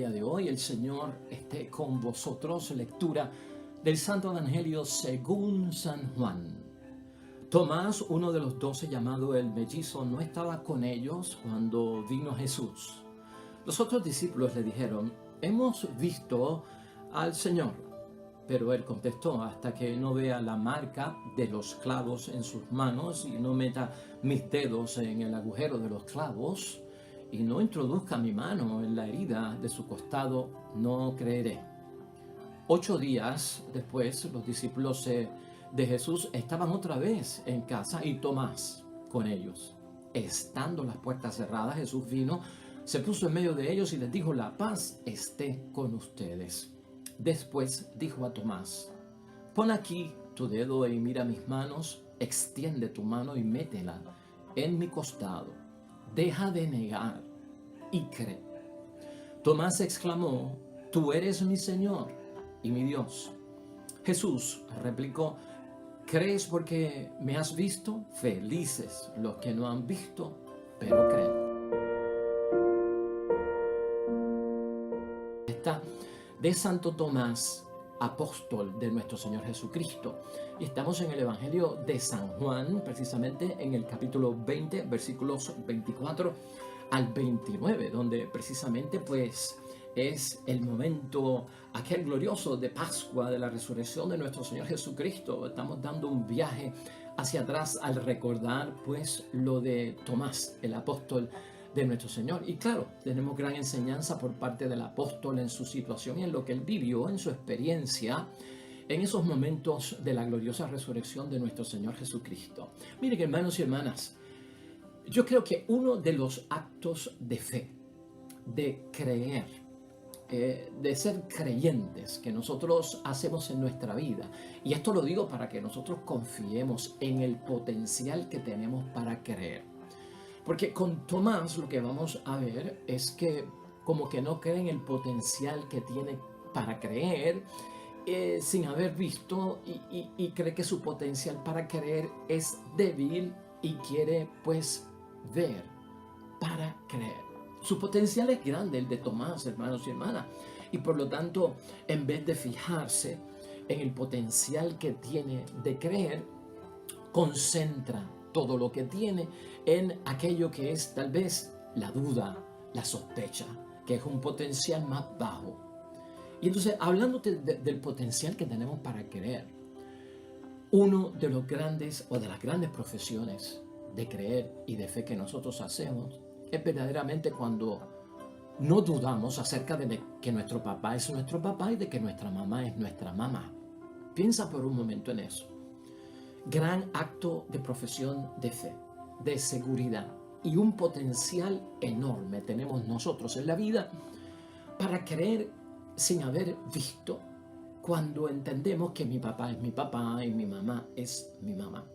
día de hoy. El Señor esté con vosotros. Lectura del Santo Evangelio según San Juan. Tomás, uno de los 12 llamado el mellizo, no estaba con ellos cuando vino Jesús. Los otros discípulos le dijeron: hemos visto al Señor. Pero él contestó: hasta que no vea la marca de los clavos en sus manos y no meta mis dedos en el agujero de los clavos y no introduzca mi mano en la herida de su costado, no creeré. 8 días después, los discípulos de Jesús estaban otra vez en casa y Tomás con ellos. Estando las puertas cerradas, Jesús vino, se puso en medio de ellos y les dijo: la paz esté con ustedes. Después dijo a Tomás: pon aquí tu dedo y mira mis manos, extiende tu mano y métela en mi costado. Deja de negar y cree. Tomás exclamó: tú eres mi Señor y mi Dios. Jesús replicó: ¿crees porque me has visto? Felices los que no han visto, pero creen. Está de Santo Tomás, apóstol de nuestro Señor Jesucristo. Y estamos en el Evangelio de San Juan, precisamente en el capítulo 20, versículos 24 al 29, donde precisamente pues es el momento aquel glorioso de Pascua, de la resurrección de nuestro Señor Jesucristo. Estamos dando un viaje hacia atrás al recordar pues lo de Tomás, el apóstol de nuestro Señor. Y claro, tenemos gran enseñanza por parte del apóstol en su situación y en lo que él vivió, en su experiencia, en esos momentos de la gloriosa resurrección de nuestro Señor Jesucristo. Miren, hermanos y hermanas, yo creo que uno de los actos de fe, de creer, de ser creyentes que nosotros hacemos en nuestra vida, y esto lo digo para que nosotros confiemos en el potencial que tenemos para creer. Porque con Tomás lo que vamos a ver es que como que no cree en el potencial que tiene para creer, sin haber visto, y cree que su potencial para creer es débil y quiere pues ver para creer. Su potencial es grande, el de Tomás, hermanos y hermanas, y por lo tanto, en vez de fijarse en el potencial que tiene de creer, concentra todo lo que tiene en aquello que es tal vez la duda, la sospecha, que es un potencial más bajo. Y entonces, hablándote del potencial que tenemos para creer, uno de los grandes o de las grandes profesiones de creer y de fe que nosotros hacemos es verdaderamente cuando no dudamos acerca de que nuestro papá es nuestro papá y de que nuestra mamá es nuestra mamá. Piensa por un momento en eso. Gran acto de profesión de fe, de seguridad, y un potencial enorme tenemos nosotros en la vida para creer sin haber visto, cuando entendemos que mi papá es mi papá y mi mamá es mi mamá.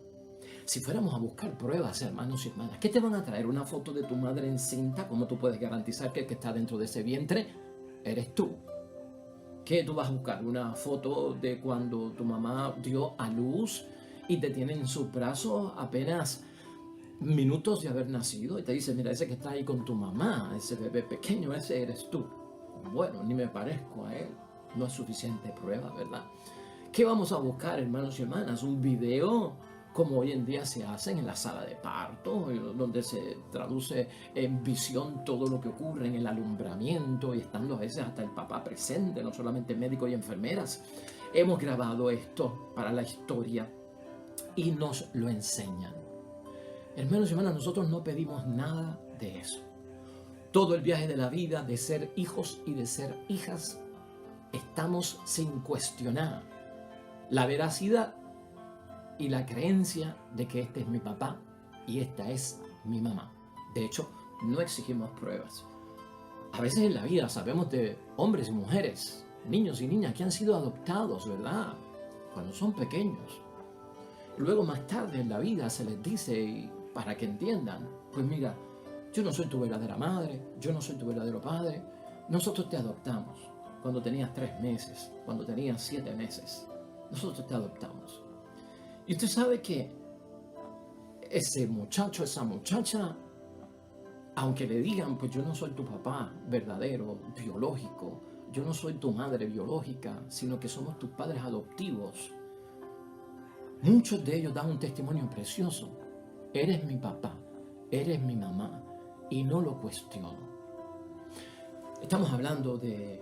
Si fuéramos a buscar pruebas, hermanos y hermanas, ¿qué te van a traer? ¿Una foto de tu madre encinta? ¿Cómo tú puedes garantizar que el que está dentro de ese vientre eres tú? ¿Qué tú vas a buscar? ¿Una foto de cuando tu mamá dio a luz y te tiene en sus brazos apenas minutos de haber nacido y te dice: mira, ese que está ahí con tu mamá, ese bebé pequeño, ese eres tú? Bueno, ni me parezco a él. No es suficiente prueba, ¿verdad? ¿Qué vamos a buscar, hermanos y hermanas? Un video, como hoy en día se hacen en la sala de parto, donde se traduce en visión todo lo que ocurre en el alumbramiento, y estando a veces hasta el papá presente, no solamente médicos y enfermeras. Hemos grabado esto para la historia y nos lo enseñan. Hermanos y hermanas, nosotros no pedimos nada de eso. Todo el viaje de la vida, de ser hijos y de ser hijas, estamos sin cuestionar la veracidad y la creencia de que este es mi papá y esta es mi mamá. De hecho, no exigimos pruebas. A veces en la vida sabemos de hombres y mujeres, niños y niñas que han sido adoptados, ¿verdad? Cuando son pequeños. Luego más tarde en la vida se les dice, para que entiendan, pues mira, yo no soy tu verdadera madre, yo no soy tu verdadero padre. Nosotros te adoptamos cuando tenías 3 meses, cuando tenías 7 meses. Nosotros te adoptamos. Y usted sabe que ese muchacho, esa muchacha, aunque le digan, pues yo no soy tu papá verdadero, biológico, yo no soy tu madre biológica, sino que somos tus padres adoptivos. Muchos de ellos dan un testimonio precioso. Eres mi papá, eres mi mamá, y no lo cuestiono. Estamos hablando de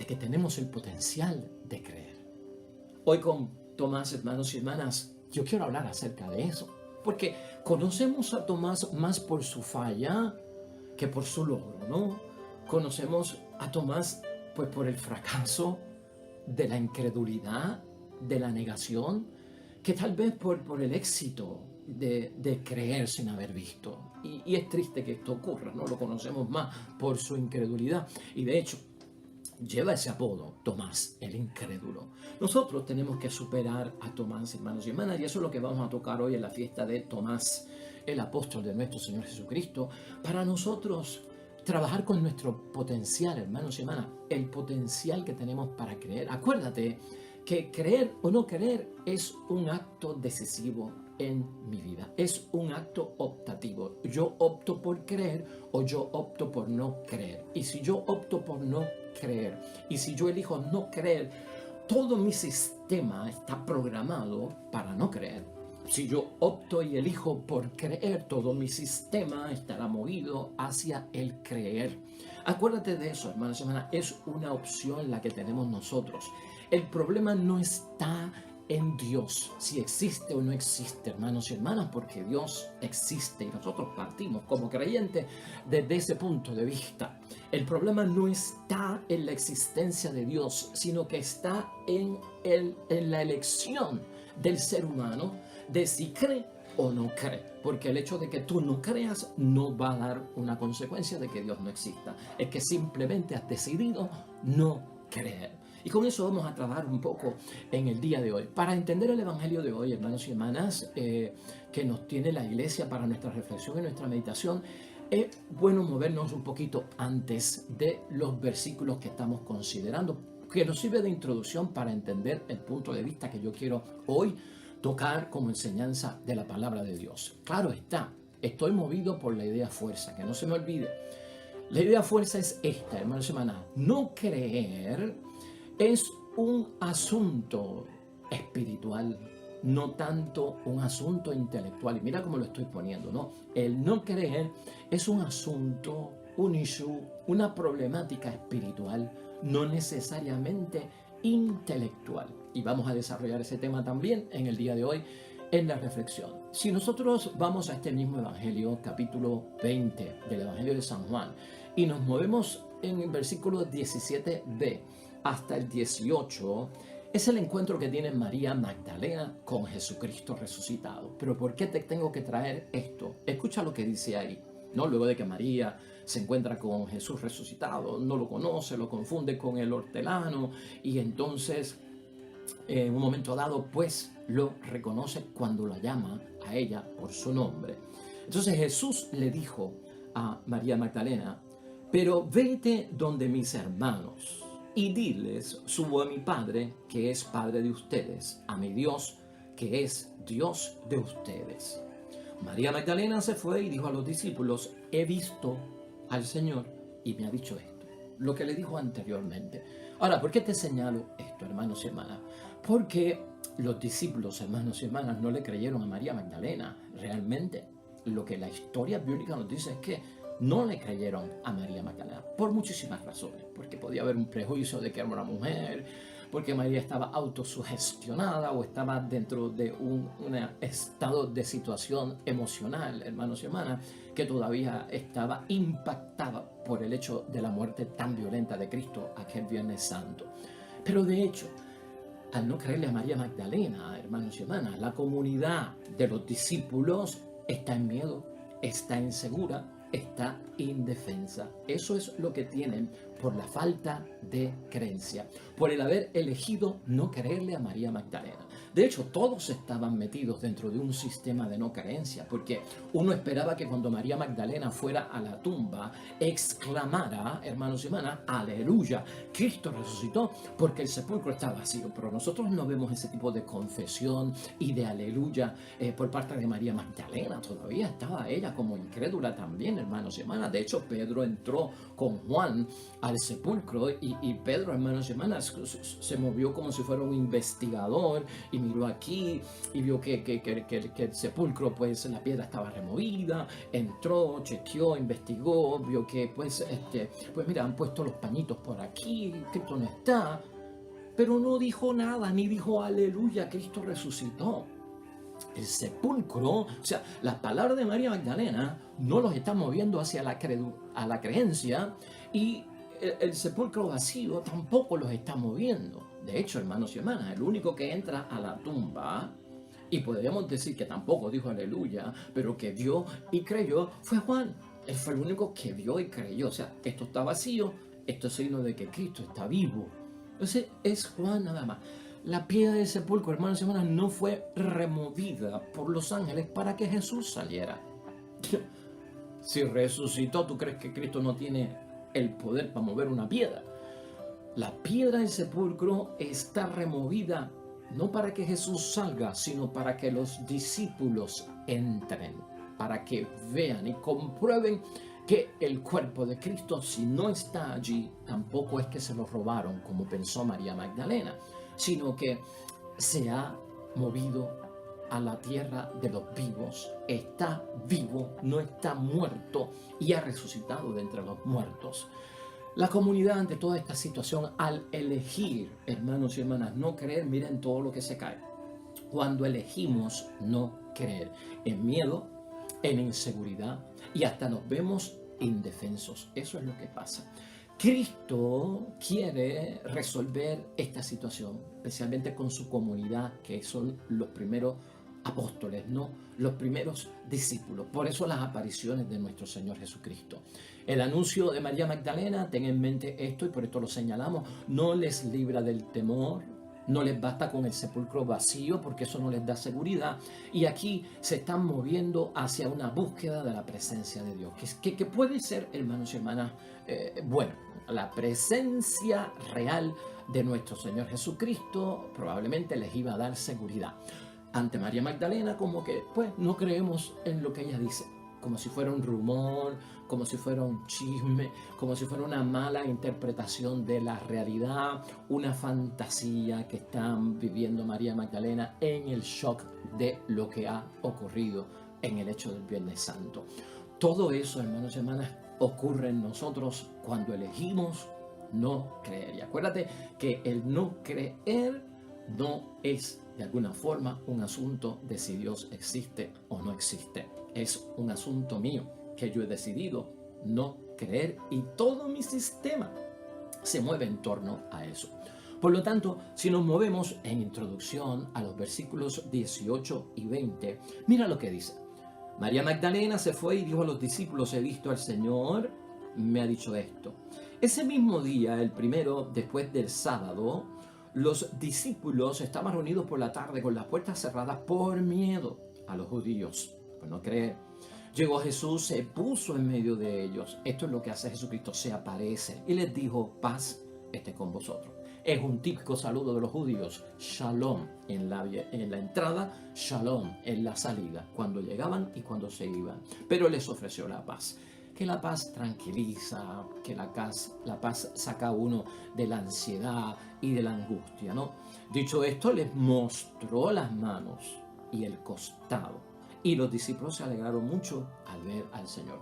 que tenemos el potencial de creer. Hoy con Tomás, hermanos y hermanas, yo quiero hablar acerca de eso, porque conocemos a Tomás más por su falla que por su logro, ¿no? Conocemos a Tomás pues por el fracaso de la incredulidad, de la negación, que tal vez por el éxito de creer sin haber visto. Y es triste que esto ocurra, ¿no? Lo conocemos más por su incredulidad. Y de hecho, lleva ese apodo, Tomás, el incrédulo. Nosotros tenemos que superar a Tomás, hermanos y hermanas, y eso es lo que vamos a tocar hoy en la fiesta de Tomás, el apóstol de nuestro Señor Jesucristo, para nosotros trabajar con nuestro potencial, hermanos y hermanas, el potencial que tenemos para creer. Acuérdate que creer o no creer es un acto decisivo en mi vida, es un acto optativo. Yo opto por creer o yo opto por no creer. Y si yo opto por no creer y si yo elijo no creer, todo mi sistema está programado para no creer. Si yo opto y elijo por creer, todo mi sistema estará movido hacia el creer. Acuérdate de eso, hermanos y hermanas, es una opción la que tenemos nosotros. El problema no está en Dios, si existe o no existe, hermanos y hermanas, porque Dios existe y nosotros partimos como creyentes desde ese punto de vista. El problema no está en la existencia de Dios, sino que está en la elección del ser humano de si cree o no cree, porque el hecho de que tú no creas no va a dar una consecuencia de que Dios no exista, es que simplemente has decidido no creer. Y con eso vamos a trabajar un poco en el día de hoy. Para entender el Evangelio de hoy, hermanos y hermanas, que nos tiene la Iglesia para nuestra reflexión y nuestra meditación, es bueno movernos un poquito antes de los versículos que estamos considerando, que nos sirve de introducción para entender el punto de vista que yo quiero hoy tocar como enseñanza de la palabra de Dios. Claro está, estoy movido por la idea fuerza, que no se me olvide. La idea fuerza es esta, hermanos y hermanas, no creer es un asunto espiritual, no tanto un asunto intelectual. Y mira cómo lo estoy poniendo, ¿no? El no creer es un asunto, un issue, una problemática espiritual, no necesariamente intelectual. Y vamos a desarrollar ese tema también en el día de hoy en la reflexión. Si nosotros vamos a este mismo Evangelio, capítulo 20 del Evangelio de San Juan, y nos movemos en el versículo 17b, hasta el 18, es el encuentro que tiene María Magdalena con Jesucristo resucitado. Pero ¿por qué te tengo que traer esto? Escucha lo que dice ahí, ¿no? Luego de que María se encuentra con Jesús resucitado, no lo conoce, lo confunde con el hortelano y entonces en un momento dado pues lo reconoce cuando la llama a ella por su nombre. Entonces Jesús le dijo a María Magdalena, pero vete donde mis hermanos y diles, subo a mi Padre, que es Padre de ustedes, a mi Dios, que es Dios de ustedes. María Magdalena se fue y dijo a los discípulos, he visto al Señor y me ha dicho esto, lo que le dijo anteriormente. Ahora, ¿por qué te señalo esto, hermanos y hermanas? Porque los discípulos, hermanos y hermanas, no le creyeron a María Magdalena. Realmente, lo que la historia bíblica nos dice es que no le creyeron a María Magdalena por muchísimas razones, porque podía haber un prejuicio de que era una mujer, porque María estaba autosugestionada o estaba dentro de un estado de situación emocional, hermanos y hermanas, que todavía estaba impactada por el hecho de la muerte tan violenta de Cristo aquel Viernes Santo. Pero de hecho, al no creerle a María Magdalena, hermanos y hermanas, la comunidad de los discípulos está en miedo, está insegura, está indefensa. Eso es lo que tienen por la falta de creencia, por el haber elegido no creerle a María Magdalena. De hecho, todos estaban metidos dentro de un sistema de no creencia, porque uno esperaba que cuando María Magdalena fuera a la tumba, exclamara, hermanos y hermanas, aleluya, Cristo resucitó, porque el sepulcro está vacío. Pero nosotros no vemos ese tipo de confesión y de aleluya por parte de María Magdalena. Todavía estaba ella como incrédula también, hermanos y hermanas. De hecho, Pedro entró con Juan al sepulcro y Pedro, hermanos y hermanas, se movió como si fuera un investigador y miró aquí y vio que el sepulcro, pues la piedra estaba removida, entró, chequeó, investigó, vio que pues mira, han puesto los pañitos por aquí, Cristo no está, pero no dijo nada, ni dijo aleluya, Cristo resucitó. El sepulcro, o sea, las palabras de María Magdalena no los está moviendo hacia a la creencia, y el sepulcro vacío tampoco los está moviendo. De hecho, hermanos y hermanas, el único que entra a la tumba, y podríamos decir que tampoco dijo aleluya, pero que vio y creyó, fue Juan. Él fue el único que vio y creyó. O sea, esto está vacío, esto es signo de que Cristo está vivo. Entonces es Juan nada más. La piedra del sepulcro, hermanos y hermanas, no fue removida por los ángeles para que Jesús saliera. Si resucitó, ¿tú crees que Cristo no tiene el poder para mover una piedra? La piedra del sepulcro está removida no para que Jesús salga, sino para que los discípulos entren, para que vean y comprueben que el cuerpo de Cristo, si no está allí, tampoco es que se lo robaron, como pensó María Magdalena, sino que se ha movido a la tierra de los vivos, está vivo, no está muerto y ha resucitado de entre los muertos. La comunidad, ante toda esta situación, al elegir, hermanos y hermanas, no creer, miren todo lo que se cae. Cuando elegimos no creer, en miedo, en inseguridad, y hasta nos vemos indefensos. Eso es lo que pasa. Cristo quiere resolver esta situación, especialmente con su comunidad, que son los primeros apóstoles, ¿no? Los primeros discípulos. Por eso las apariciones de nuestro Señor Jesucristo. El anuncio de María Magdalena, ten en mente esto y por esto lo señalamos, no les libra del temor, no les basta con el sepulcro vacío porque eso no les da seguridad, y aquí se están moviendo hacia una búsqueda de la presencia de Dios, que puede ser, hermanos y hermanas, la presencia real de nuestro Señor Jesucristo probablemente les iba a dar seguridad. Ante María Magdalena, como que pues no creemos en lo que ella dice, como si fuera un rumor, como si fuera un chisme, como si fuera una mala interpretación de la realidad, una fantasía que están viviendo María Magdalena en el shock de lo que ha ocurrido en el hecho del Viernes Santo. Todo eso, hermanos y hermanas, ocurre en nosotros cuando elegimos no creer. Y acuérdate que el no creer no es de alguna forma un asunto de si Dios existe o no existe. Es un asunto mío que yo he decidido no creer y todo mi sistema se mueve en torno a eso. Por lo tanto, si nos movemos en introducción a los versículos 18 y 20, mira lo que dice. María Magdalena se fue y dijo a los discípulos: he visto al Señor, me ha dicho esto. Ese mismo día, el primero después del sábado, los discípulos estaban reunidos por la tarde con las puertas cerradas por miedo a los judíos, por no creer. Llegó Jesús, se puso en medio de ellos. Esto es lo que hace Jesucristo, se aparece y les dijo: paz esté con vosotros. Es un típico saludo de los judíos: shalom en la entrada, shalom en la salida, cuando llegaban y cuando se iban. Pero les ofreció la paz. Que la paz tranquiliza, que la paz saca a uno de la ansiedad y de la angustia, ¿no? Dicho esto, les mostró las manos y el costado. Y los discípulos se alegraron mucho al ver al Señor.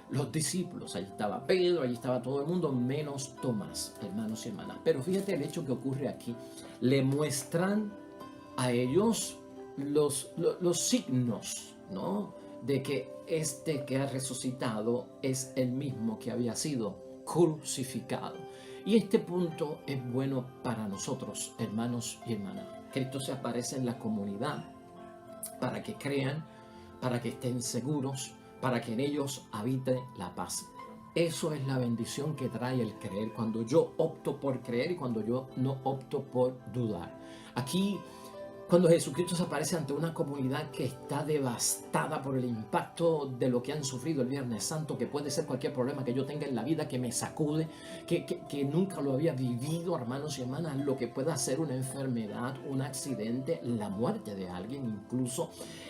Los discípulos, allí estaba Pedro, allí estaba todo el mundo, menos Tomás, hermanos y hermanas. Pero fíjate el hecho que ocurre aquí. Le muestran a ellos los signos, ¿no?, de que este que ha resucitado es el mismo que había sido crucificado. Y este punto es bueno para nosotros, hermanos y hermanas. Cristo se aparece en la comunidad para que crean, para que estén seguros, para que en ellos habite la paz. Eso es la bendición que trae el creer, cuando yo opto por creer y cuando yo no opto por dudar. Aquí, Cuando Jesucristo se aparece ante una comunidad que está devastada por el impacto de lo que han sufrido el Viernes Santo, que puede ser cualquier problema que yo tenga en la vida que me sacude, que nunca lo había vivido, hermanos y hermanas, lo que pueda ser una enfermedad, un accidente, la muerte de alguien incluso.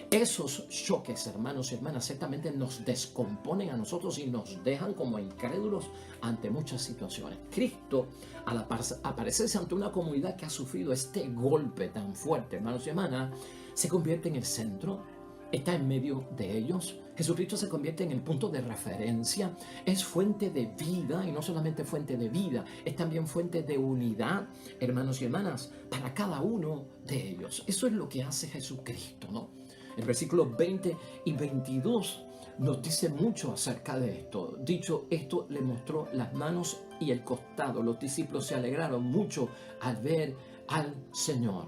Esos choques, hermanos y hermanas, ciertamente nos descomponen a nosotros y nos dejan como incrédulos ante muchas situaciones. Cristo, al aparecerse ante una comunidad que ha sufrido este golpe tan fuerte, hermanos y hermanas, se convierte en el centro, está en medio de ellos. Jesucristo se convierte en el punto de referencia, es fuente de vida, y no solamente fuente de vida, es también fuente de unidad, hermanos y hermanas, para cada uno de ellos. Eso es lo que hace Jesucristo, ¿no? El versículo 20 y 22 nos dice mucho acerca de esto. Dicho esto, le mostró las manos y el costado. Los discípulos se alegraron mucho al ver al Señor.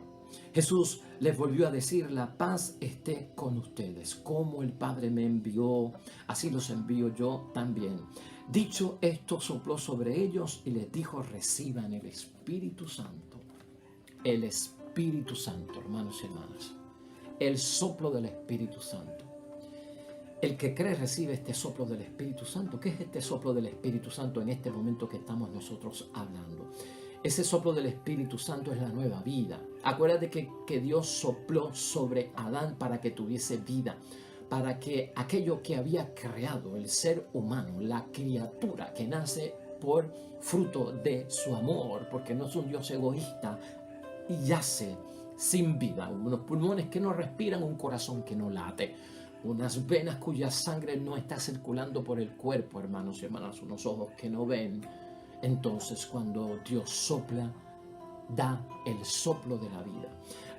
Jesús les volvió a decir: la paz esté con ustedes. Como el Padre me envió, así los envío yo también. Dicho esto, sopló sobre ellos y les dijo: reciban el Espíritu Santo. El Espíritu Santo, hermanos y hermanas. El soplo del Espíritu Santo. El que cree recibe este soplo del Espíritu Santo. ¿Qué es este soplo del Espíritu Santo en este momento que estamos nosotros hablando? Ese soplo del Espíritu Santo es la nueva vida. Acuérdate que Dios sopló sobre Adán para que tuviese vida, para que aquello que había creado, el ser humano, la criatura que nace por fruto de su amor, porque no es un Dios egoísta, y yace sin vida, unos pulmones que no respiran, un corazón que no late, unas venas cuya sangre no está circulando por el cuerpo, hermanos y hermanas, unos ojos que no ven. Entonces, cuando Dios sopla, da el soplo de la vida.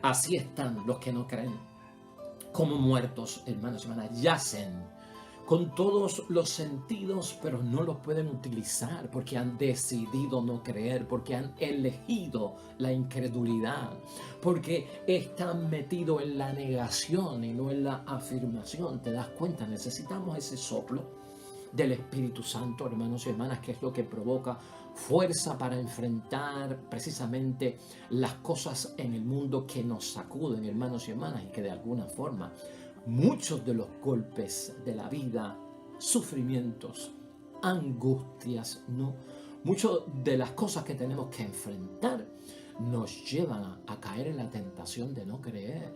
Así están los que no creen, como muertos, hermanos y hermanas, yacen con todos los sentidos, pero no los pueden utilizar porque han decidido no creer, porque han elegido la incredulidad, porque están metidos en la negación y no en la afirmación. ¿Te das cuenta? Necesitamos ese soplo del Espíritu Santo, hermanos y hermanas, que es lo que provoca fuerza para enfrentar precisamente las cosas en el mundo que nos sacuden, hermanos y hermanas, y que de alguna forma muchos de los golpes de la vida, sufrimientos, angustias, ¿no? Muchas de las cosas que tenemos que enfrentar nos llevan a caer en la tentación de no creer.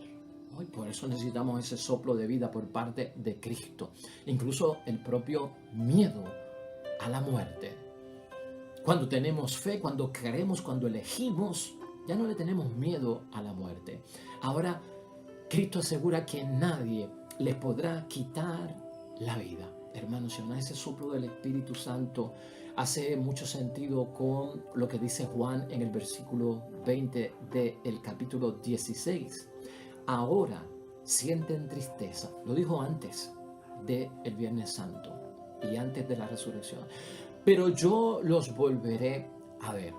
Y por eso necesitamos ese soplo de vida por parte de Cristo. Incluso el propio miedo a la muerte. Cuando tenemos fe, cuando creemos, cuando elegimos, ya no le tenemos miedo a la muerte. Ahora, Cristo asegura que nadie le podrá quitar la vida. Hermanos y hermanas, ese soplo del Espíritu Santo hace mucho sentido con lo que dice Juan en el versículo 20 del capítulo 16. Ahora sienten tristeza. Lo dijo antes del Viernes Santo y antes de la resurrección. Pero yo los volveré a ver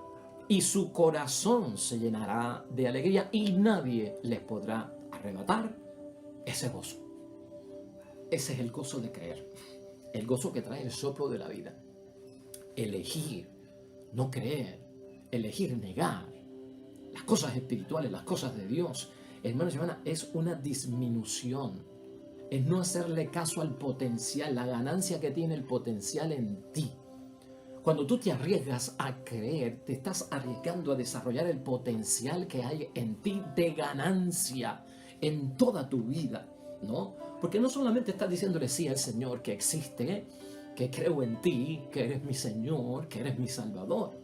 y su corazón se llenará de alegría y nadie les podrá arrebatar ese gozo. Ese es el gozo de creer, el gozo que trae el soplo de la vida. Elegir no creer, elegir negar las cosas espirituales, las cosas de Dios, hermanos y hermanas, es una disminución, es no hacerle caso al potencial, la ganancia que tiene el potencial en ti. Cuando tú te arriesgas a creer, te estás arriesgando a desarrollar el potencial que hay en ti de ganancia en toda tu vida, ¿no? Porque no solamente estás diciéndole sí al Señor que existe, que creo en ti, que eres mi Señor, que eres mi Salvador,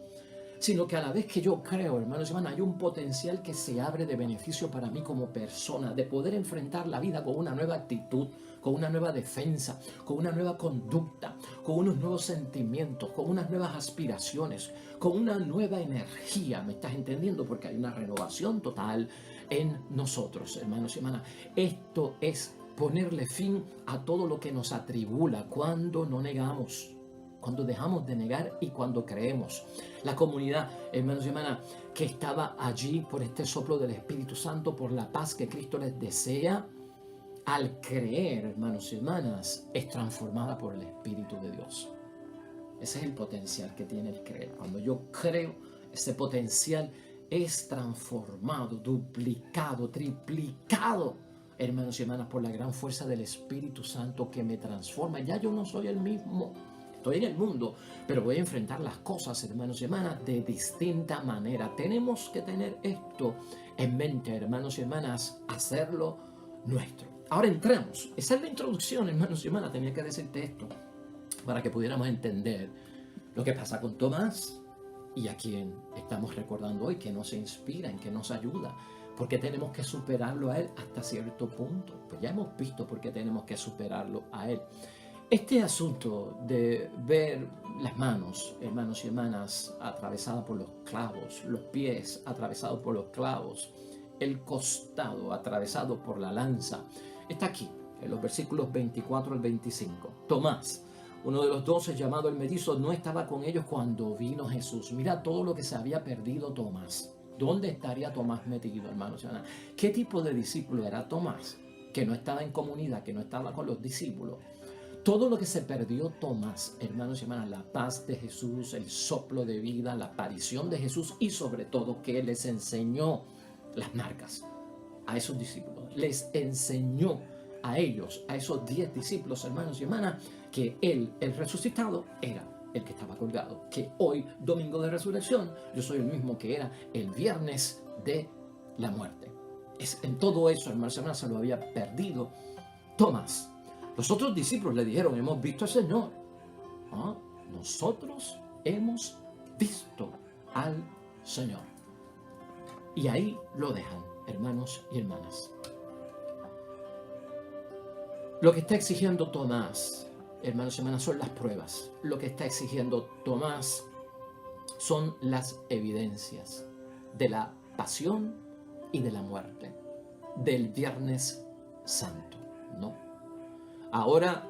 sino que a la vez que yo creo, hermanos y hermanas, hay un potencial que se abre de beneficio para mí como persona, de poder enfrentar la vida con una nueva actitud, con una nueva defensa, con una nueva conducta, con unos nuevos sentimientos, con unas nuevas aspiraciones, con una nueva energía. ¿Me estás entendiendo? Porque hay una renovación total en nosotros, hermanos y hermanas. Esto es ponerle fin a todo lo que nos atribula cuando no negamos, cuando dejamos de negar y cuando creemos. La comunidad, hermanos y hermanas, que estaba allí por este soplo del Espíritu Santo, por la paz que Cristo les desea, al creer, hermanos y hermanas, es transformada por el Espíritu de Dios. Ese es el potencial que tiene el creer. Cuando yo creo, ese potencial es transformado, duplicado, triplicado, hermanos y hermanas, por la gran fuerza del Espíritu Santo que me transforma. Ya yo no soy el mismo. Estoy en el mundo, pero voy a enfrentar las cosas, hermanos y hermanas, de distinta manera. Tenemos que tener esto en mente, hermanos y hermanas, hacerlo nuestro. Ahora entramos. Esa es la introducción, hermanos y hermanas. Tenía que decirte esto para que pudiéramos entender lo que pasa con Tomás y a quien estamos recordando hoy, que nos inspira, en que nos ayuda. Porque tenemos que superarlo a él hasta cierto punto. Pues ya hemos visto por qué tenemos que superarlo a él. Este asunto de ver las manos, hermanos y hermanas, atravesadas por los clavos, los pies atravesados por los clavos, el costado atravesado por la lanza, está aquí, en los versículos 24 al 25. Tomás, uno de los 12 llamado el mellizo, no estaba con ellos cuando vino Jesús. Mira todo lo que se había perdido Tomás. ¿Dónde estaría Tomás metido, hermanos y hermanas? ¿Qué tipo de discípulo era Tomás? Que no estaba en comunidad, que no estaba con los discípulos. Todo lo que se perdió Tomás, hermanos y hermanas, la paz de Jesús, el soplo de vida, la aparición de Jesús y sobre todo que Él les enseñó las marcas a esos discípulos. Les enseñó a ellos, a esos 10 discípulos, hermanos y hermanas, que Él, el resucitado, era el que estaba colgado. Que hoy, domingo de resurrección, yo soy el mismo que era el viernes de la muerte. En todo eso, hermanos y hermanas, se lo había perdido Tomás. Los otros discípulos le dijeron, hemos visto al Señor. ¿Ah? Nosotros hemos visto al Señor. Y ahí lo dejan, hermanos y hermanas. Lo que está exigiendo Tomás, hermanos y hermanas, son las pruebas. Lo que está exigiendo Tomás son las evidencias de la pasión y de la muerte, del Viernes Santo, ¿no? Ahora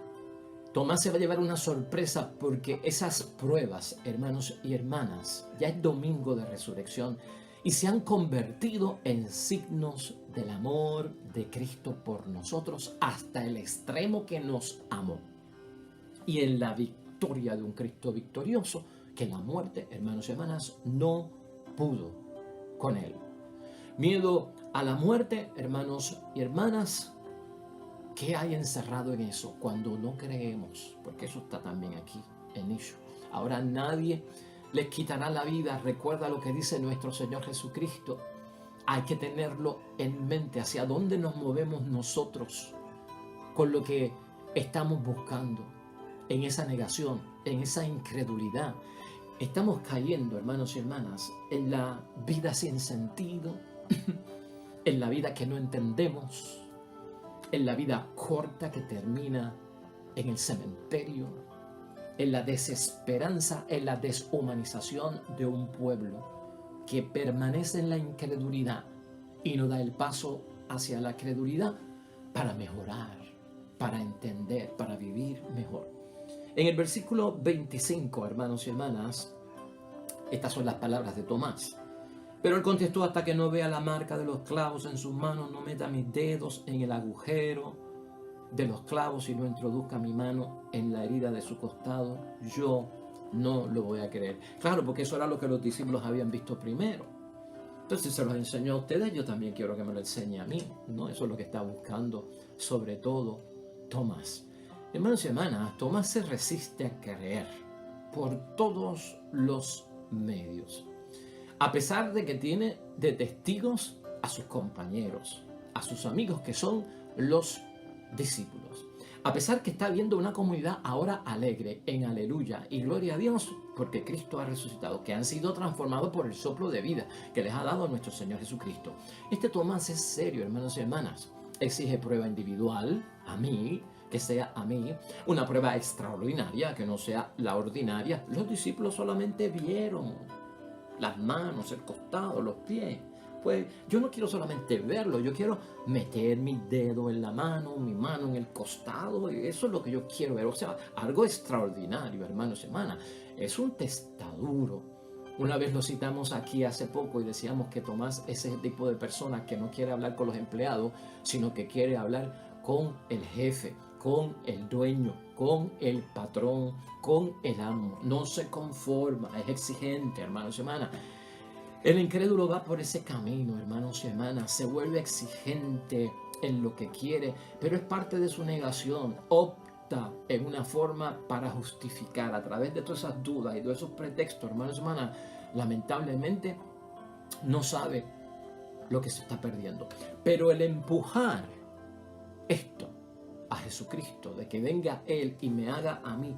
Tomás se va a llevar una sorpresa porque esas pruebas, hermanos y hermanas, ya es domingo de resurrección y se han convertido en signos del amor de Cristo por nosotros hasta el extremo que nos amó. Y en la victoria de un Cristo victorioso, que la muerte, hermanos y hermanas, no pudo con él. Miedo a la muerte, hermanos y hermanas. ¿Qué hay encerrado en eso cuando no creemos? Porque eso está también aquí en ello. Ahora nadie les quitará la vida. Recuerda lo que dice nuestro Señor Jesucristo. Hay que tenerlo en mente. ¿Hacia dónde nos movemos nosotros con lo que estamos buscando? En esa negación, en esa incredulidad. Estamos cayendo, hermanos y hermanas, en la vida sin sentido, en la vida que no entendemos, en la vida corta que termina en el cementerio, en la desesperanza, en la deshumanización de un pueblo que permanece en la incredulidad y no da el paso hacia la credulidad para mejorar, para entender, para vivir mejor. En el versículo 25, hermanos y hermanas, estas son las palabras de Tomás. Pero él contestó, hasta que no vea la marca de los clavos en sus manos, no meta mis dedos en el agujero de los clavos y no introduzca mi mano en la herida de su costado, yo no lo voy a creer. Claro, porque eso era lo que los discípulos habían visto primero. Entonces se los enseñó a ustedes, yo también quiero que me lo enseñe a mí, ¿no? Eso es lo que está buscando, sobre todo, Tomás. Hermanos y hermanas, Tomás se resiste a creer por todos los medios. A pesar de que tiene de testigos a sus compañeros, a sus amigos que son los discípulos. A pesar que está viendo una comunidad ahora alegre, en aleluya y gloria a Dios, porque Cristo ha resucitado, que han sido transformados por el soplo de vida que les ha dado nuestro Señor Jesucristo. Este Tomás es serio, hermanos y hermanas. Exige prueba individual, a mí, que sea a mí, una prueba extraordinaria, que no sea la ordinaria. Los discípulos solamente vieron las manos, el costado, los pies. Pues yo no quiero solamente verlo, yo quiero meter mi dedo en la mano, mi mano en el costado, y eso es lo que yo quiero ver. O sea, algo extraordinario, hermanos y hermanas. Es un testaduro. Una vez lo citamos aquí hace poco y decíamos que Tomás es ese tipo de persona que no quiere hablar con los empleados, sino que quiere hablar con el jefe, con el dueño, con el patrón, con el amo. No se conforma, es exigente, hermanos y hermanas. El incrédulo va por ese camino, hermanos y hermanas, se vuelve exigente en lo que quiere, pero es parte de su negación. Opta en una forma para justificar a través de todas esas dudas y de esos pretextos, hermanos y hermanas, lamentablemente no sabe lo que se está perdiendo. Pero el empujar esto a Jesucristo, de que venga Él y me haga a mí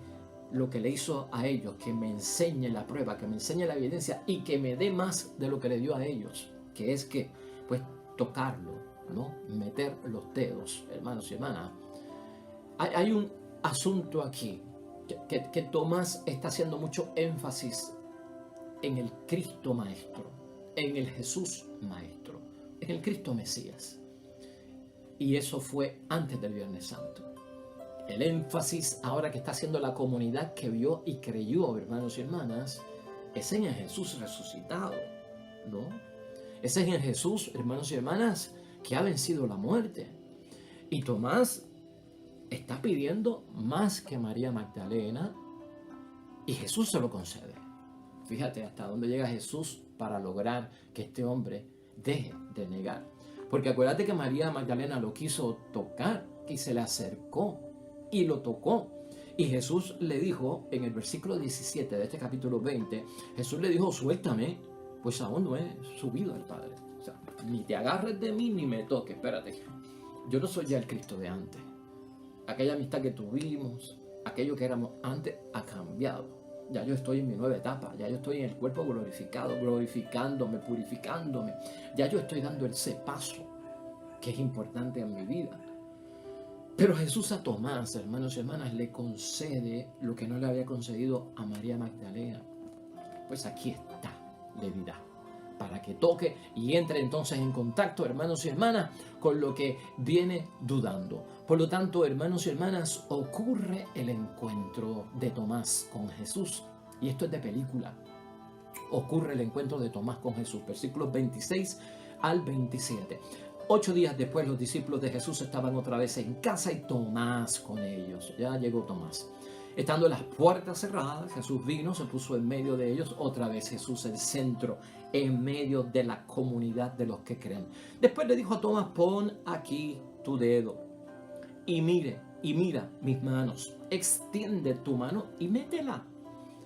lo que le hizo a ellos, que me enseñe la prueba, que me enseñe la evidencia y que me dé más de lo que le dio a ellos, que es que, pues, tocarlo, ¿no? Meter los dedos, hermanos y hermanas. Hay un asunto aquí, que Tomás está haciendo mucho énfasis en el Cristo Maestro, en el Jesús Maestro, en el Cristo Mesías. Y eso fue antes del Viernes Santo. El énfasis ahora que está haciendo la comunidad que vio y creyó, hermanos y hermanas, es en el Jesús resucitado, ¿no? Es en el Jesús, hermanos y hermanas, que ha vencido la muerte. Y Tomás está pidiendo más que María Magdalena y Jesús se lo concede. Fíjate hasta dónde llega Jesús para lograr que este hombre deje de negar. Porque acuérdate que María Magdalena lo quiso tocar y se le acercó y lo tocó. Y Jesús le dijo en el versículo 17 de este capítulo 20, Jesús le dijo, suéltame, pues aún no he subido al Padre. O sea, ni te agarres de mí ni me toques, espérate. Yo no soy ya el Cristo de antes. Aquella amistad que tuvimos, aquello que éramos antes, ha cambiado. Ya yo estoy en mi nueva etapa, ya yo estoy en el cuerpo glorificado, glorificándome, purificándome. Ya yo estoy dando ese paso que es importante en mi vida. Pero Jesús a Tomás, hermanos y hermanas, le concede lo que no le había concedido a María Magdalena. Pues aquí está, le dirá, para que toque y entre entonces en contacto, hermanos y hermanas, con lo que viene dudando. Por lo tanto, hermanos y hermanas, ocurre el encuentro de Tomás con Jesús. Y esto es de película. Ocurre el encuentro de Tomás con Jesús, versículos 26 al 27. 8 días después, los discípulos de Jesús estaban otra vez en casa y Tomás con ellos. Ya llegó Tomás. Estando las puertas cerradas, Jesús vino, se puso en medio de ellos. Otra vez Jesús, el centro, en medio de la comunidad de los que creen. Después le dijo a Tomás, pon aquí tu dedo y mira mis manos. Extiende tu mano y métela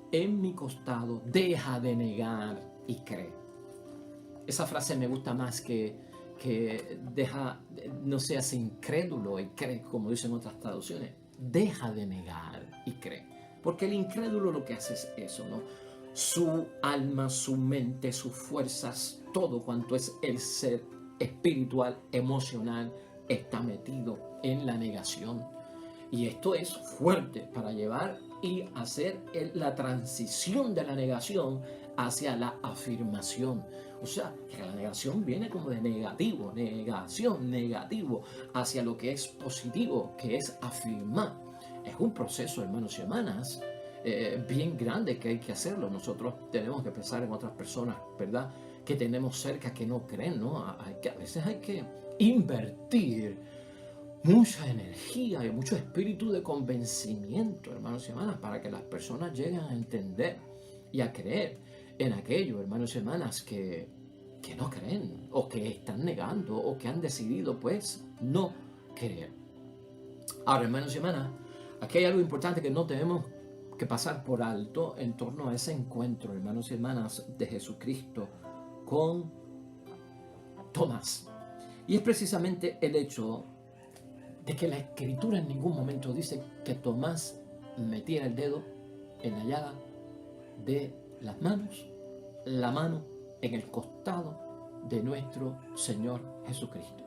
en mi costado. Deja de negar y cree. Esa frase me gusta más que deja, no seas incrédulo y cree, como dicen otras traducciones. Deja de negar y cree. Porque el incrédulo lo que hace es eso, ¿no? Su alma, su mente, sus fuerzas, todo cuanto es el ser espiritual, emocional, está metido en la negación. Y esto es fuerte para llevar y hacer la transición de la negación hacia la afirmación. O sea, que la negación viene como de negativo, negación, negativo, hacia lo que es positivo, que es afirmar. Es un proceso, hermanos y hermanas, bien grande que hay que hacerlo. Nosotros tenemos que pensar en otras personas, ¿verdad?, que tenemos cerca que no creen, ¿no? A veces hay que invertir mucha energía y mucho espíritu de convencimiento, hermanos y hermanas, para que las personas lleguen a entender y a creer en aquello, hermanos y hermanas, que no creen, o que están negando, o que han decidido, pues, no creer. Ahora, hermanos y hermanas, aquí hay algo importante que no tenemos que pasar por alto en torno a ese encuentro, hermanos y hermanas, de Jesucristo con Tomás. Y es precisamente el hecho de que la Escritura en ningún momento dice que Tomás metiera el dedo en la llaga de las manos, la mano en el costado de nuestro Señor Jesucristo.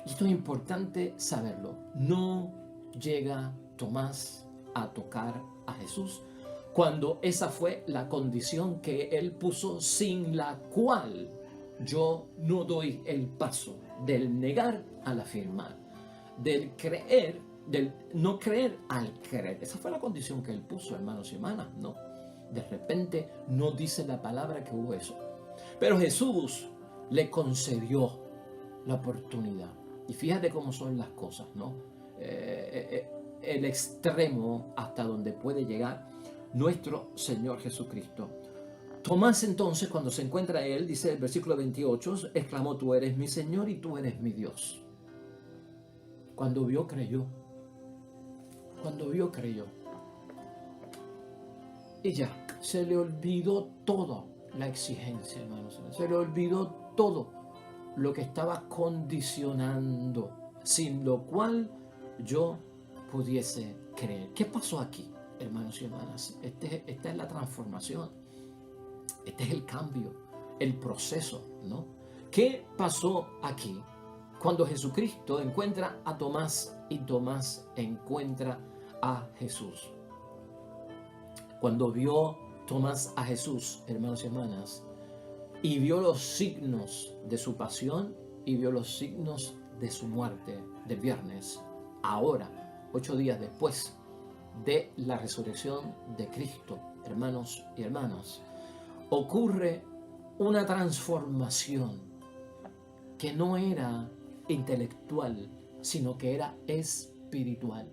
Y esto es importante saberlo. No llega Tomás a tocar a Jesús cuando esa fue la condición que él puso, sin la cual yo no doy el paso del negar al afirmar, del creer, del no creer al creer. Esa fue la condición que él puso, hermanos y hermanas, ¿no? De repente no dice la palabra que hubo eso. Pero Jesús le concedió la oportunidad. Y fíjate cómo son las cosas, ¿no? El extremo hasta donde puede llegar nuestro Señor Jesucristo Tomás entonces, cuando se encuentra a él, dice el versículo 28, exclamó: tú eres mi Señor y tú eres mi Dios. Cuando vio, creyó. Cuando vio, creyó. Y ya, se le olvidó toda la exigencia, hermanos. Se le olvidó todo lo que estaba condicionando, sin lo cual yo pudiese creer. ¿Qué pasó aquí, hermanos y hermanas? Esta es la transformación. Este es el cambio, el proceso, ¿no? ¿Qué pasó aquí? Cuando Jesucristo encuentra a Tomás y Tomás encuentra a Jesús. Cuando vio Tomás a Jesús, hermanos y hermanas, y vio los signos de su pasión y vio los signos de su muerte del viernes, ahora, 8 días después de la resurrección de Cristo, hermanos y hermanas, ocurre una transformación que no era intelectual, sino que era espiritual.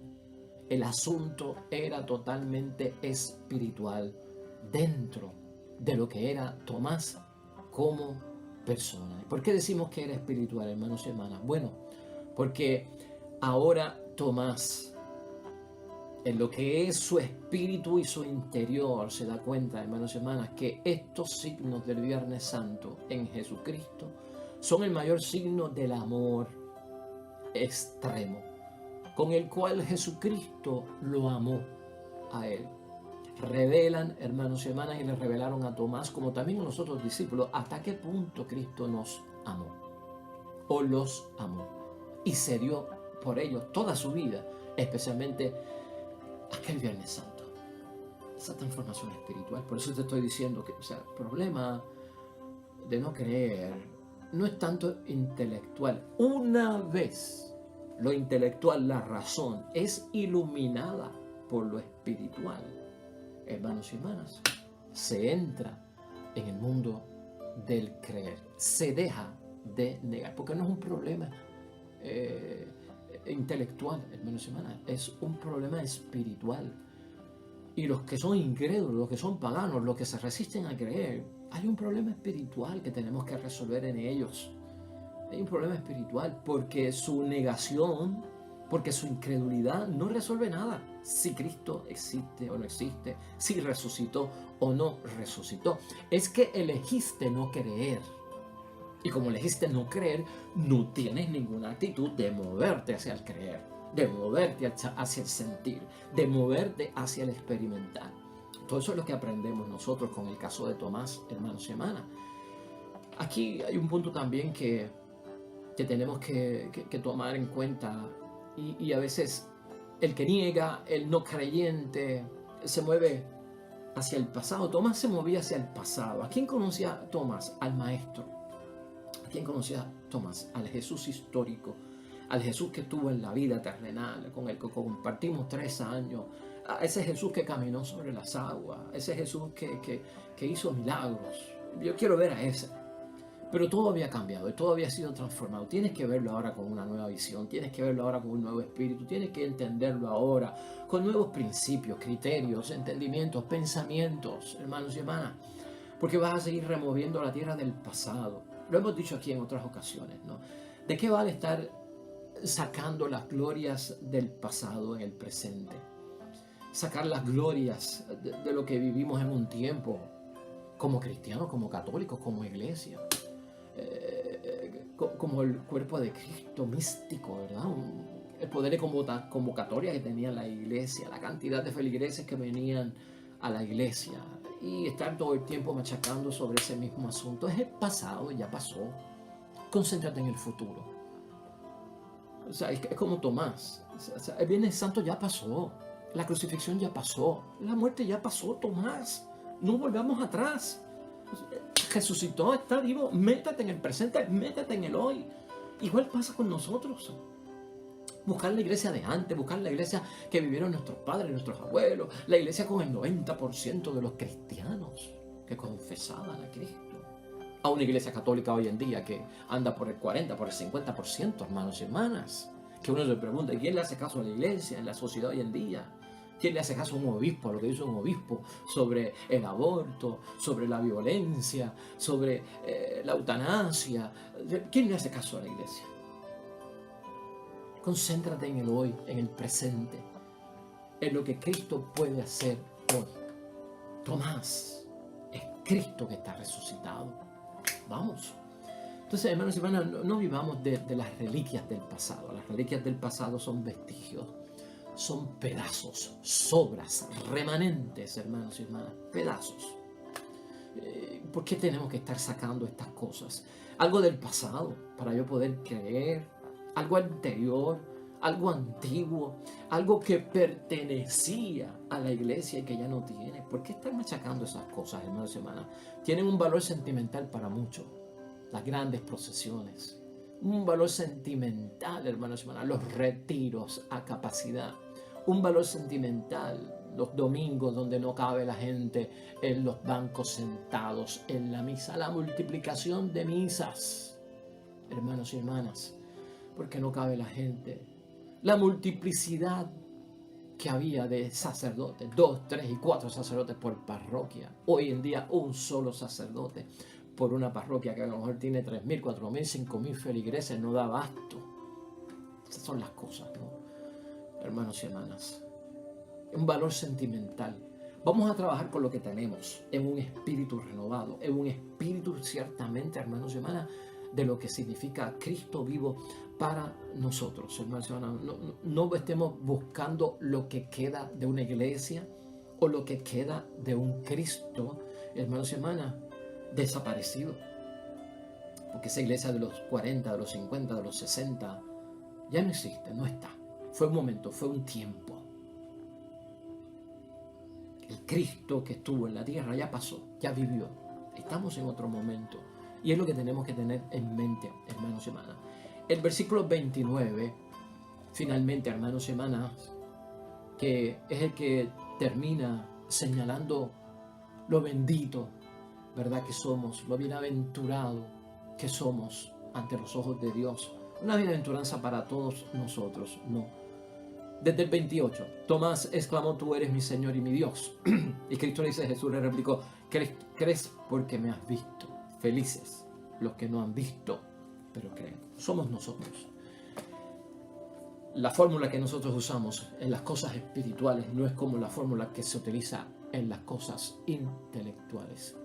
El asunto era totalmente espiritual dentro de lo que era Tomás como persona. ¿Por qué decimos que era espiritual, hermanos y hermanas? Bueno, porque ahora Tomás, en lo que es su espíritu y su interior, se da cuenta, hermanos y hermanas, que estos signos del Viernes Santo en Jesucristo son el mayor signo del amor extremo, con el cual Jesucristo lo amó a él. Revelan, hermanos y hermanas, y le revelaron a Tomás, como también a nosotros discípulos, hasta qué punto Cristo nos amó, o los amó, y se dio por ellos toda su vida, especialmente aquel Viernes Santo. Esa transformación espiritual. Por eso te estoy diciendo que, el problema de no creer no es tanto intelectual. Una vez lo intelectual, la razón, es iluminada por lo espiritual, hermanos y hermanas, se entra en el mundo del creer. Se deja de negar, porque no es un problema intelectual, hermanos y hermanas, es un problema espiritual. Y los que son incrédulos, los que son paganos, los que se resisten a creer, hay un problema espiritual que tenemos que resolver en ellos. Hay un problema espiritual porque su negación, porque su incredulidad no resuelve nada. Si Cristo existe o no existe, si resucitó o no resucitó. Es que elegiste no creer. Y como elegiste no creer, no tienes ninguna actitud de moverte hacia el creer, de moverte hacia el sentir, de moverte hacia el experimentar. Todo eso es lo que aprendemos nosotros con el caso de Tomás, hermanos y hermanas. Aquí hay un punto también que tenemos que tomar en cuenta, y a veces el que niega, el no creyente, se mueve hacia el pasado. Tomás se movía hacia el pasado. ¿A quién conocía Tomás? Al maestro. ¿A quién conocía Tomás? Al Jesús histórico, al Jesús que estuvo en la vida terrenal, con el que compartimos 3 años, a ese Jesús que caminó sobre las aguas, ese Jesús que hizo milagros. Yo quiero ver a ese. Pero todo había cambiado y todo había sido transformado. Tienes que verlo ahora con una nueva visión, tienes que verlo ahora con un nuevo espíritu, tienes que entenderlo ahora con nuevos principios, criterios, entendimientos, pensamientos, hermanos y hermanas. Porque vas a seguir removiendo la tierra del pasado. Lo hemos dicho aquí en otras ocasiones, ¿no? ¿De qué vale estar sacando las glorias del pasado en el presente? Sacar las glorias de lo que vivimos en un tiempo como cristianos, como católicos, como iglesia. Como el cuerpo de Cristo místico, ¿verdad? El poder de convocatoria que tenía la iglesia, la cantidad de feligreses que venían a la iglesia, y estar todo el tiempo machacando sobre ese mismo asunto. Es el pasado, ya pasó. Concéntrate en el futuro. O sea, es como Tomás. O sea, el Viernes Santo ya pasó. La crucifixión ya pasó. La muerte ya pasó, Tomás. No volvamos atrás. Resucitó, está vivo. Métete en el presente, métete en el hoy. Igual pasa con nosotros. Buscar la iglesia de antes, buscar la iglesia que vivieron nuestros padres, nuestros abuelos, la iglesia con el 90% de los cristianos que confesaban a Cristo. A una iglesia católica hoy en día que anda por el 40, por el 50%, hermanos y hermanas. Que uno se pregunta, ¿quién le hace caso a la iglesia en la sociedad hoy en día? ¿Quién le hace caso a un obispo, a lo que dice un obispo sobre el aborto, sobre la violencia, sobre la eutanasia? ¿Quién le hace caso a la iglesia? Concéntrate en el hoy, en el presente, en lo que Cristo puede hacer hoy. Tomás, es Cristo que está resucitado. Vamos. Entonces, hermanos y hermanas, no vivamos de las reliquias del pasado. Las reliquias del pasado son vestigios, son pedazos, sobras, remanentes, hermanos y hermanas, pedazos. ¿Por qué tenemos que estar sacando estas cosas? Algo del pasado para yo poder creer, algo anterior, algo antiguo, algo que pertenecía a la iglesia y que ya no tiene. ¿Por qué están machacando esas cosas, hermanos y hermanas? Tienen un valor sentimental para muchos. Las grandes procesiones, un valor sentimental, hermanos y hermanas, los retiros a capacidad, un valor sentimental, los domingos donde no cabe la gente en los bancos sentados en la misa, la multiplicación de misas, hermanos y hermanas, porque no cabe la gente, la multiplicidad que había de sacerdotes, 2, 3 y 4 sacerdotes por parroquia, hoy en día un solo sacerdote por una parroquia que a lo mejor tiene 3.000, 4.000, 5.000 feligreses, no da abasto. Esas son las cosas, ¿no? Hermanos y hermanas, un valor sentimental. Vamos a trabajar con lo que tenemos, en un espíritu renovado, en un espíritu ciertamente, hermanos y hermanas, de lo que significa Cristo vivo para nosotros, hermanos y hermanas. No estemos buscando lo que queda de una iglesia o lo que queda de un Cristo, hermanos y hermanas, desaparecido, porque esa iglesia de los 40, de los 50, de los 60 ya no existe, no está. Fue un momento, fue un tiempo. El Cristo que estuvo en la tierra ya pasó, ya vivió. Estamos en otro momento y es lo que tenemos que tener en mente, hermanos y hermanas. El versículo 29, finalmente, hermanos y hermanas, que es el que termina señalando lo bendito, ¿verdad? Que somos, lo bienaventurado que somos ante los ojos de Dios. Una bienaventuranza para todos nosotros, no. Desde el 28, Tomás exclamó: tú eres mi Señor y mi Dios. Y Cristo le dice, Jesús le replicó: ¿crees porque me has visto? Felices los que no han visto, pero creen. Somos nosotros. La fórmula que nosotros usamos en las cosas espirituales no es como la fórmula que se utiliza en las cosas intelectuales.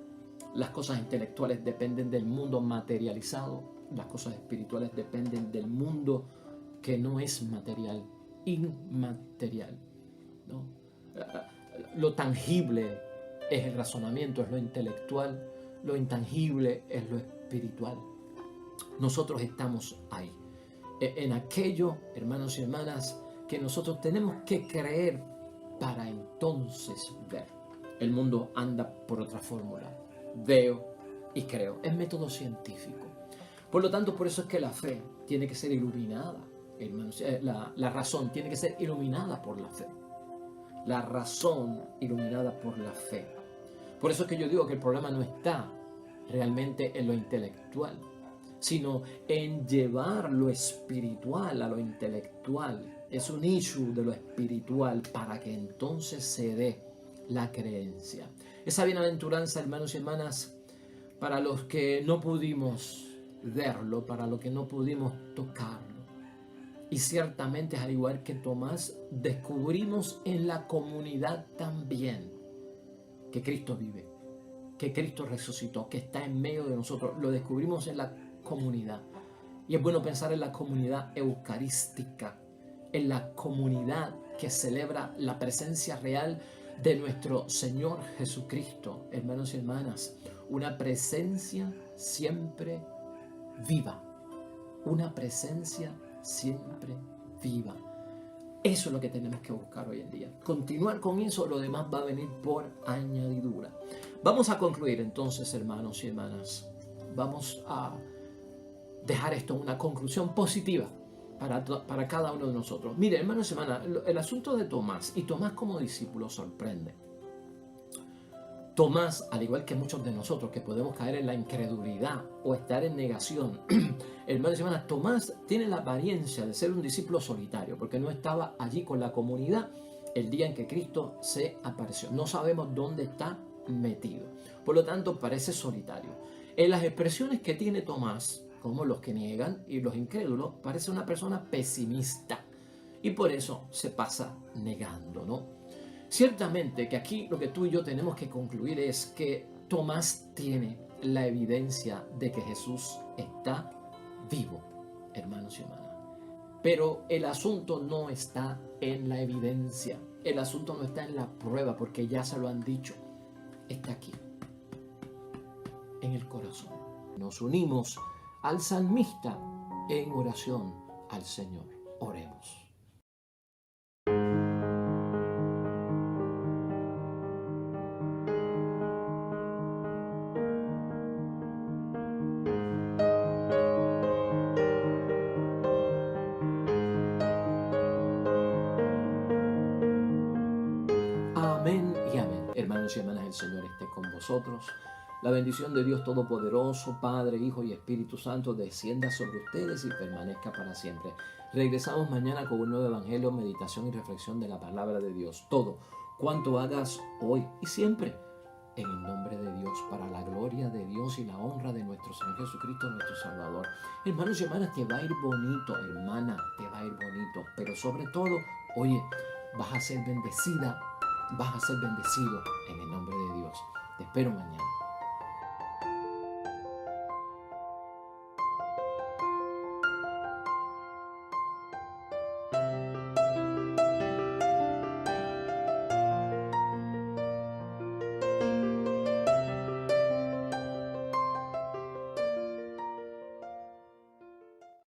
Las cosas intelectuales dependen del mundo materializado, las cosas espirituales dependen del mundo que no es material, inmaterial, ¿no? Lo tangible es el razonamiento, es lo intelectual, lo intangible es lo espiritual. Nosotros estamos ahí, en aquello, hermanos y hermanas, que nosotros tenemos que creer para entonces ver. El mundo anda por otra fórmula. Veo y creo. Es método científico. Por lo tanto, por eso es que la fe tiene que ser iluminada, hermanos. La razón tiene que ser iluminada por la fe. La razón iluminada por la fe. Por eso es que yo digo que el problema no está realmente en lo intelectual, sino en llevar lo espiritual a lo intelectual. Es un issue de lo espiritual para que entonces se dé la creencia. Esa bienaventuranza, hermanos y hermanas, para los que no pudimos verlo, para los que no pudimos tocarlo. Y ciertamente, al igual que Tomás, descubrimos en la comunidad también que Cristo vive, que Cristo resucitó, que está en medio de nosotros. Lo descubrimos en la comunidad. Y es bueno pensar en la comunidad eucarística, en la comunidad que celebra la presencia real de nuestro Señor Jesucristo, hermanos y hermanas. Una presencia siempre viva. Una presencia siempre viva. Eso es lo que tenemos que buscar hoy en día. Continuar con eso, lo demás va a venir por añadidura. Vamos a concluir entonces, hermanos y hermanas. Vamos a dejar esto una conclusión positiva para cada uno de nosotros. Mire, hermanos y hermanas, el asunto de Tomás, y Tomás como discípulo, sorprende. Tomás, al igual que muchos de nosotros que podemos caer en la incredulidad o estar en negación, hermanos y hermanas, Tomás tiene la apariencia de ser un discípulo solitario porque no estaba allí con la comunidad el día en que Cristo se apareció. No sabemos dónde está metido. Por lo tanto, parece solitario. En las expresiones que tiene Tomás, como los que niegan y los incrédulos, parece una persona pesimista. Y por eso se pasa negando, ¿no? Ciertamente que aquí lo que tú y yo tenemos que concluir es que Tomás tiene la evidencia de que Jesús está vivo, hermanos y hermanas. Pero el asunto no está en la evidencia, el asunto no está en la prueba, porque ya se lo han dicho, está aquí, en el corazón. Nos unimos al salmista en oración al Señor. Oremos. Amén y amén. Hermanos y hermanas, el Señor esté con vosotros. La bendición de Dios Todopoderoso, Padre, Hijo y Espíritu Santo, descienda sobre ustedes y permanezca para siempre. Regresamos mañana con un nuevo evangelio, meditación y reflexión de la palabra de Dios. Todo cuanto hagas hoy y siempre, en el nombre de Dios, para la gloria de Dios y la honra de nuestro Señor Jesucristo, nuestro Salvador. Hermanos y hermanas, te va a ir bonito, hermana, te va a ir bonito. Pero sobre todo, oye, vas a ser bendecida, vas a ser bendecido en el nombre de Dios. Te espero mañana.